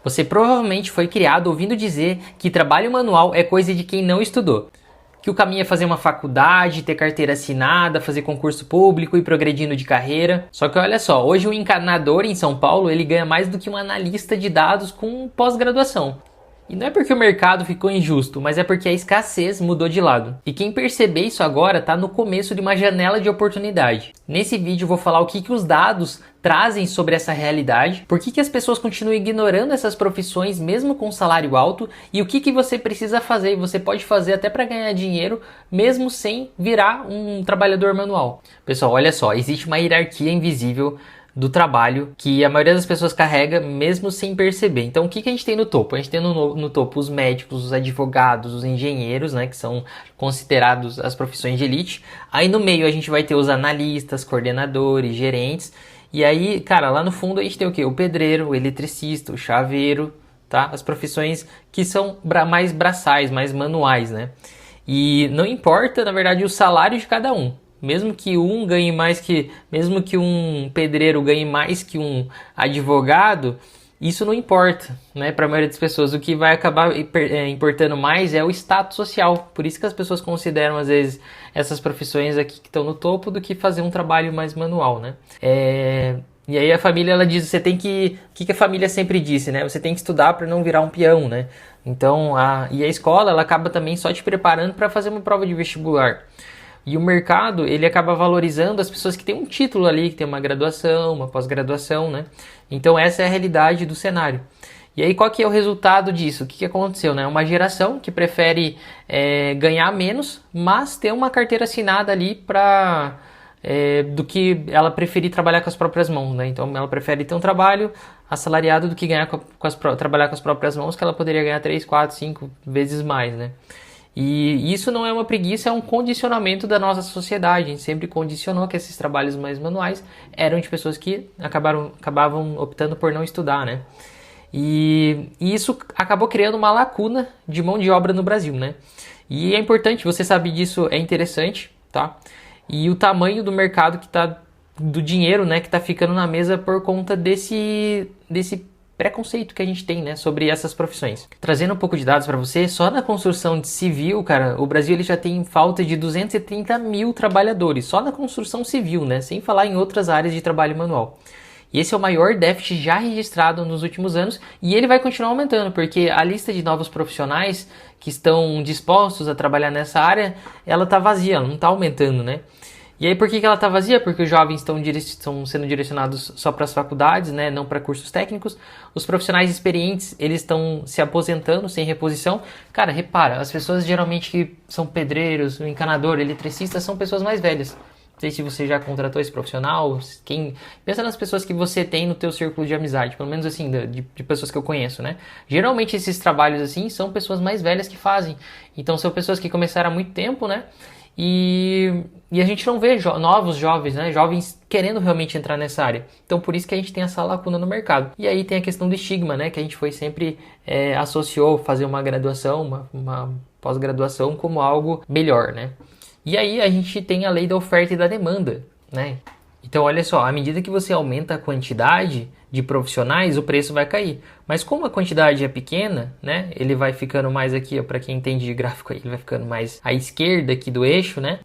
Você provavelmente foi criado ouvindo dizer que trabalho manual é coisa de quem não estudou. Que o caminho é fazer uma faculdade, ter carteira assinada, fazer concurso público e progredindo de carreira. Só que olha só, hoje um encanador em São Paulo ele ganha mais do que um analista de dados com pós-graduação. E não é porque o mercado ficou injusto, mas é porque a escassez mudou de lado. E quem perceber isso agora está no começo de uma janela de oportunidade. Nesse vídeo eu vou falar o que os dados trazem sobre essa realidade, por que as pessoas continuam ignorando essas profissões mesmo com salário alto e o que você precisa fazer e você pode fazer até para ganhar dinheiro mesmo sem virar um trabalhador manual. Pessoal, olha só, existe uma hierarquia invisível do trabalho que a maioria das pessoas carrega mesmo sem perceber. Então o que a gente tem no topo? A gente tem no topo os médicos, os advogados, os engenheiros, né, que são considerados as profissões de elite. Aí no meio a gente vai ter os analistas, coordenadores, gerentes. E aí, cara, lá no fundo a gente tem o quê? O pedreiro, o eletricista, o chaveiro, tá? As profissões que são mais braçais, mais manuais, né? E não importa, na verdade, o salário de cada um. Mesmo que um pedreiro ganhe mais que um advogado, isso não importa, né, para a maioria das pessoas. O que vai acabar importando mais é o status social. Por isso que as pessoas consideram, às vezes, essas profissões aqui que estão no topo do que fazer um trabalho mais manual, né? E aí a família, ela diz, você tem que... O que a família sempre disse, né? Você tem que estudar para não virar um peão, né? Então, a escola, ela acaba também só te preparando para fazer uma prova de vestibular. E o mercado, ele acaba valorizando as pessoas que têm um título ali, que tem uma graduação, uma pós-graduação, né? Então essa é a realidade do cenário. E aí qual que é o resultado disso? O que aconteceu, né? Uma geração que prefere ganhar menos, mas ter uma carteira assinada ali do que ela preferir trabalhar com as próprias mãos, né? Então ela prefere ter um trabalho assalariado do que trabalhar com as próprias mãos, que ela poderia ganhar 3, 4, 5 vezes mais, né? E isso não é uma preguiça, é um condicionamento da nossa sociedade. A gente sempre condicionou que esses trabalhos mais manuais eram de pessoas que acabavam optando por não estudar, né? E isso acabou criando uma lacuna de mão de obra no Brasil, né? E é importante, você sabe disso, é interessante, tá? E o tamanho do mercado do dinheiro, né, que tá ficando na mesa por conta desse preconceito que a gente tem, né, sobre essas profissões. Trazendo um pouco de dados para você, só na construção civil, cara, o Brasil ele já tem falta de 230 mil trabalhadores, só na construção civil, né, sem falar em outras áreas de trabalho manual. E esse é o maior déficit já registrado nos últimos anos e ele vai continuar aumentando, porque a lista de novos profissionais que estão dispostos a trabalhar nessa área, ela tá vazia, ela não tá aumentando, né? E aí por que ela está vazia? Porque os jovens estão sendo direcionados só para as faculdades, né? Não para cursos técnicos. Os profissionais experientes, eles estão se aposentando sem reposição. Cara, repara, as pessoas geralmente que são pedreiros, encanador, eletricista, são pessoas mais velhas. Não sei se você já contratou esse profissional. Pensa nas pessoas que você tem no teu círculo de amizade, pelo menos assim, de pessoas que eu conheço, né? Geralmente esses trabalhos assim são pessoas mais velhas que fazem. Então são pessoas que começaram há muito tempo, né? E a gente não vê novos jovens, né? Jovens querendo realmente entrar nessa área. Então por isso que a gente tem essa lacuna no mercado. E aí tem a questão do estigma, né? Que a gente sempre associou fazer uma graduação, uma pós-graduação como algo melhor, né? E aí a gente tem a lei da oferta e da demanda, né? Então olha só, à medida que você aumenta a quantidade de profissionais, o preço vai cair. Mas como a quantidade é pequena, né? Ele vai ficando mais aqui, para quem entende de gráfico, ele vai ficando mais à esquerda aqui do eixo, né?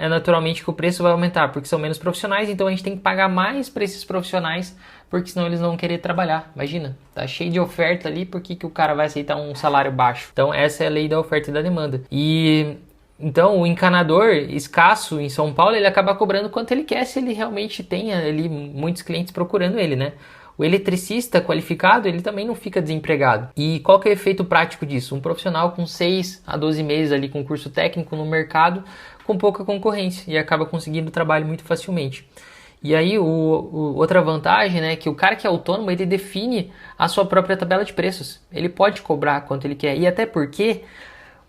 Naturalmente que o preço vai aumentar, porque são menos profissionais, então a gente tem que pagar mais para esses profissionais, porque senão eles não vão querer trabalhar. Imagina, tá cheio de oferta ali, por que o cara vai aceitar um salário baixo? Então essa é a lei da oferta e da demanda. Então, o encanador escasso em São Paulo, ele acaba cobrando quanto ele quer, se ele realmente tem ali muitos clientes procurando ele, né? O eletricista qualificado, ele também não fica desempregado. E qual que é o efeito prático disso? Um profissional com 6 a 12 meses ali com curso técnico no mercado, com pouca concorrência, e acaba conseguindo trabalho muito facilmente. E aí, outra vantagem, né, é que o cara que é autônomo, ele define a sua própria tabela de preços. Ele pode cobrar quanto ele quer, e até porque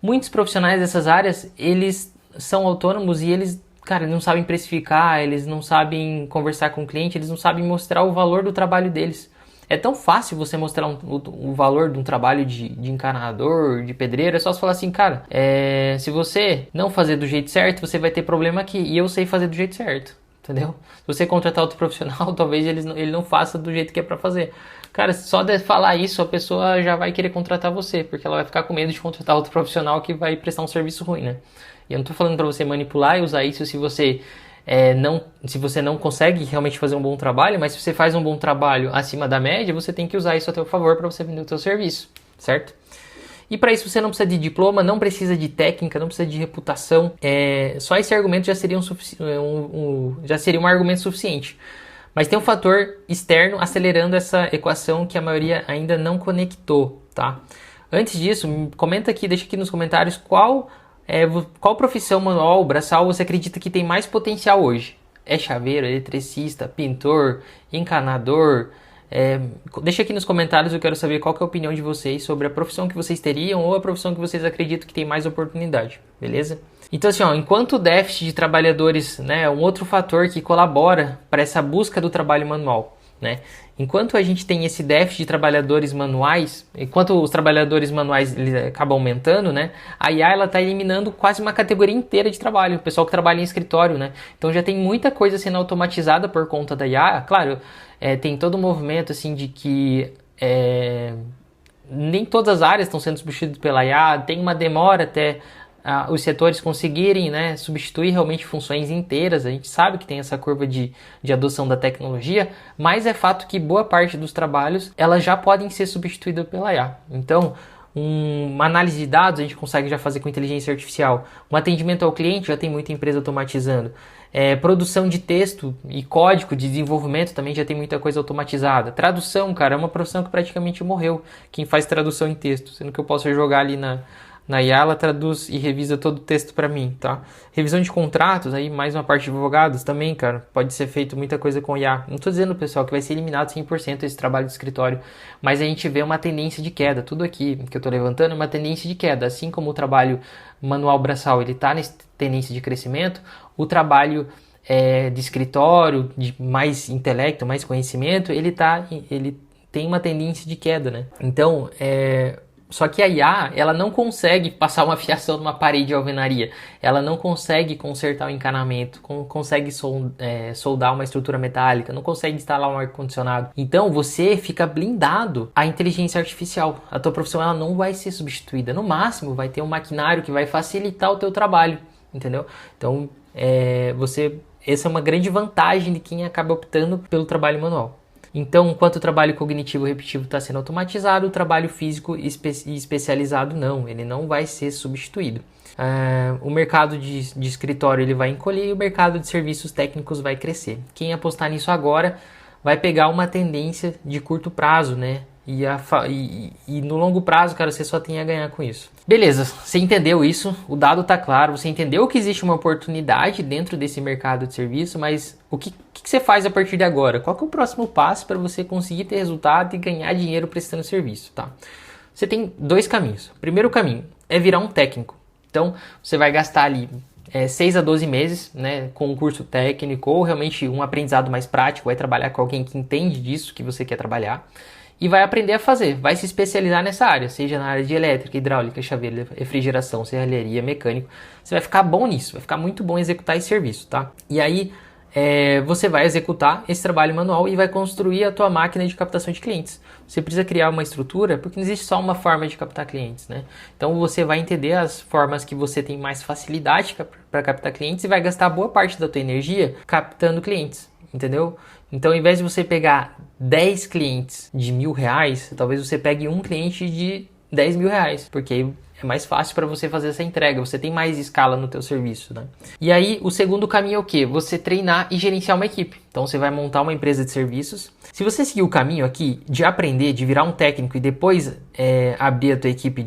muitos profissionais dessas áreas, eles são autônomos e eles, cara, não sabem precificar, eles não sabem conversar com o cliente, eles não sabem mostrar o valor do trabalho deles. É tão fácil você mostrar o valor de um trabalho de encanador, de pedreiro, é só você falar assim, cara, se você não fazer do jeito certo, você vai ter problema aqui, e eu sei fazer do jeito certo. entendeu? Se você contratar outro profissional, talvez ele não faça do jeito que é para fazer. Cara, só de falar isso, a pessoa já vai querer contratar você, porque ela vai ficar com medo de contratar outro profissional que vai prestar um serviço ruim, né? E eu não tô falando para você manipular e usar isso se você não consegue realmente fazer um bom trabalho, mas se você faz um bom trabalho acima da média, você tem que usar isso a seu favor para você vender o seu serviço, certo? E para isso você não precisa de diploma, não precisa de técnica, não precisa de reputação. Só esse argumento já seria um argumento suficiente. Mas tem um fator externo acelerando essa equação que a maioria ainda não conectou, tá? Antes disso, comenta aqui, deixa aqui nos comentários qual profissão manual, braçal, você acredita que tem mais potencial hoje? É chaveiro, eletricista, pintor, encanador? Deixa aqui nos comentários, eu quero saber qual que é a opinião de vocês sobre a profissão que vocês teriam ou a profissão que vocês acreditam que tem mais oportunidade, beleza? Então assim, enquanto o déficit de trabalhadores, né, é um outro fator que colabora para essa busca do trabalho manual, né? Enquanto a gente tem esse déficit de trabalhadores manuais, enquanto os trabalhadores manuais eles acabam aumentando, né, a IA ela está eliminando quase uma categoria inteira de trabalho, o pessoal que trabalha em escritório, né? Então já tem muita coisa sendo automatizada por conta da IA, claro. Tem todo um movimento assim de que nem todas as áreas estão sendo substituídas pela IA, tem uma demora até os setores conseguirem, né, substituir realmente funções inteiras. A gente sabe que tem essa curva de adoção da tecnologia, mas é fato que boa parte dos trabalhos elas já podem ser substituídas pela IA. Então, uma análise de dados a gente consegue já fazer com inteligência artificial. Um atendimento ao cliente já tem muita empresa automatizando. Produção de texto e código de desenvolvimento também já tem muita coisa automatizada. Tradução, cara, é uma profissão que praticamente morreu. Quem faz tradução em texto, sendo que eu posso jogar ali na IA, ela traduz e revisa todo o texto para mim, tá? Revisão de contratos, aí mais uma parte de advogados também, cara, pode ser feito muita coisa com IA. Não tô dizendo, pessoal, que vai ser eliminado 100% esse trabalho de escritório, mas a gente vê uma tendência de queda. Tudo aqui que eu tô levantando é uma tendência de queda. Assim como o trabalho manual braçal, ele tá nessa tendência de crescimento, o trabalho de escritório, de mais intelecto, mais conhecimento, ele tem uma tendência de queda, né? Então, só que a IA, ela não consegue passar uma fiação numa parede de alvenaria. Ela não consegue consertar o encanamento, consegue soldar uma estrutura metálica, não consegue instalar um ar-condicionado. Então, você fica blindado à inteligência artificial. A tua profissão ela não vai ser substituída. No máximo, vai ter um maquinário que vai facilitar o teu trabalho, entendeu? Então, essa é uma grande vantagem de quem acaba optando pelo trabalho manual. Então, enquanto o trabalho cognitivo repetitivo está sendo automatizado, o trabalho físico e especializado não, ele não vai ser substituído. O mercado de escritório ele vai encolher e o mercado de serviços técnicos vai crescer. Quem apostar nisso agora vai pegar uma tendência de curto prazo, né? E no longo prazo, cara, você só tem a ganhar com isso. Beleza, você entendeu isso, o dado tá claro, você entendeu que existe uma oportunidade dentro desse mercado de serviço, mas o que você faz a partir de agora? Qual que é o próximo passo para você conseguir ter resultado e ganhar dinheiro prestando serviço, tá? Você tem dois caminhos. O primeiro caminho é virar um técnico. Então, você vai gastar ali 6 a 12 meses, né, com um curso técnico ou realmente um aprendizado mais prático, vai trabalhar com alguém que entende disso que você quer trabalhar. E vai aprender a fazer, vai se especializar nessa área, seja na área de elétrica, hidráulica, chaveiro, refrigeração, serralheria, mecânico. Você vai ficar bom nisso, vai ficar muito bom em executar esse serviço, tá? E aí você vai executar esse trabalho manual e vai construir a tua máquina de captação de clientes. Você precisa criar uma estrutura, porque não existe só uma forma de captar clientes, né? Então você vai entender as formas que você tem mais facilidade para captar clientes e vai gastar boa parte da tua energia captando clientes, entendeu? Então, ao invés de você pegar 10 clientes de R$1.000, talvez você pegue um cliente de R$10.000, porque aí é mais fácil para você fazer essa entrega, você tem mais escala no teu serviço, né? E aí, o segundo caminho é o quê? Você treinar e gerenciar uma equipe. Então, você vai montar uma empresa de serviços. Se você seguir o caminho aqui de aprender, de virar um técnico e depois abrir a tua equipe,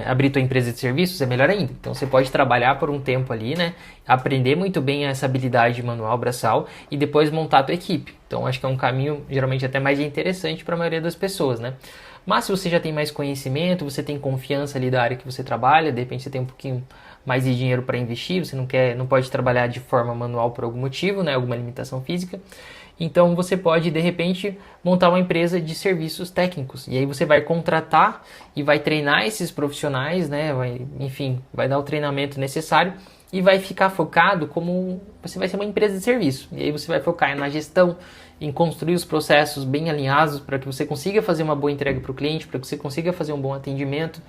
abrir tua empresa de serviços, é melhor ainda. Então, você pode trabalhar por um tempo ali, né? Aprender muito bem essa habilidade manual, braçal e depois montar a tua equipe. Então, acho que é um caminho, geralmente, até mais interessante para a maioria das pessoas, né? Mas se você já tem mais conhecimento, você tem confiança ali da área que você trabalha, de repente você tem um pouquinho mais de dinheiro para investir, você não pode trabalhar de forma manual por algum motivo, né, alguma limitação física. Então você pode de repente montar uma empresa de serviços técnicos e aí você vai contratar e vai treinar esses profissionais, né? Enfim, vai dar o treinamento necessário e vai ficar focado como você vai ser uma empresa de serviço. E aí você vai focar na gestão, em construir os processos bem alinhados para que você consiga fazer uma boa entrega para o cliente, para que você consiga fazer um bom atendimento.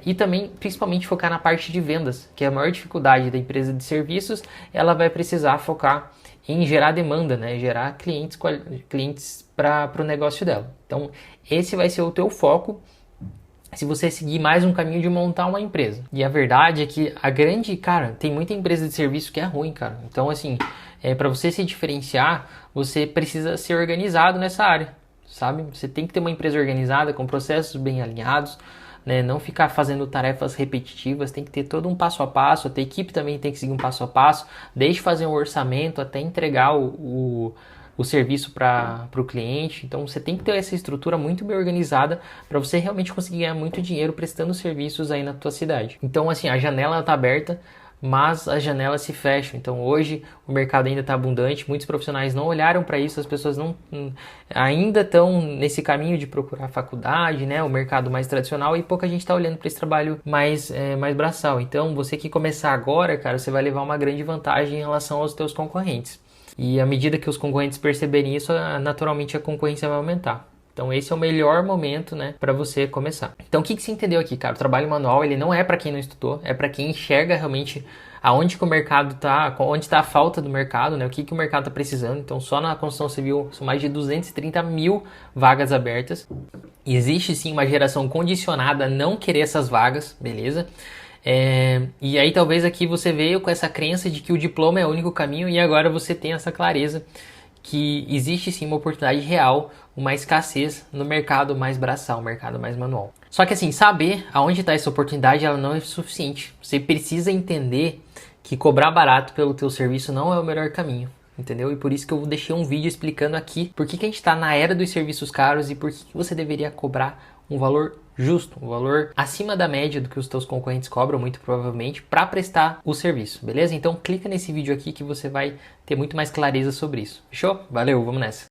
E também, principalmente, focar na parte de vendas, que é a maior dificuldade da empresa de serviços. Ela vai precisar focar em gerar demanda, né? Gerar clientes para o negócio dela. Então, esse vai ser o teu foco se você seguir mais um caminho de montar uma empresa. E a verdade é que cara, tem muita empresa de serviço que é ruim, cara. Então, assim, para você se diferenciar, você precisa ser organizado nessa área, sabe? Você tem que ter uma empresa organizada, com processos bem alinhados, né? Não ficar fazendo tarefas repetitivas, tem que ter todo um passo a passo, a equipe também tem que seguir um passo a passo, desde fazer um orçamento até entregar o serviço para o cliente. Então você tem que ter essa estrutura muito bem organizada para você realmente conseguir ganhar muito dinheiro prestando serviços aí na tua cidade. Então assim, a janela está aberta, mas as janelas se fecham. Então hoje o mercado ainda está abundante, muitos profissionais não olharam para isso, as pessoas ainda estão nesse caminho de procurar faculdade, né, o mercado mais tradicional, e pouca gente está olhando para esse trabalho mais braçal. Então você que começar agora, cara, você vai levar uma grande vantagem em relação aos teus concorrentes. E à medida que os concorrentes perceberem isso, naturalmente a concorrência vai aumentar. Então esse é o melhor momento, né, para você começar. Então o que você entendeu aqui, cara? O trabalho manual, ele não é para quem não estudou, é para quem enxerga realmente aonde que o mercado está, onde está a falta do mercado, né? O que o mercado está precisando. Então só na construção civil são mais de 230 mil vagas abertas. Existe sim uma geração condicionada a não querer essas vagas, beleza? E aí talvez aqui você veio com essa crença de que o diploma é o único caminho e agora você tem essa clareza que existe sim uma oportunidade real, uma escassez no mercado mais braçal, mercado mais manual. Só que assim, saber aonde está essa oportunidade, ela não é suficiente. Você precisa entender que cobrar barato pelo teu serviço não é o melhor caminho, entendeu? E por isso que eu deixei um vídeo explicando aqui por que a gente está na era dos serviços caros e por que você deveria cobrar um valor justo, um valor acima da média do que os teus concorrentes cobram, muito provavelmente, para prestar o serviço, beleza? Então clica nesse vídeo aqui que você vai ter muito mais clareza sobre isso. Fechou? Valeu, vamos nessa!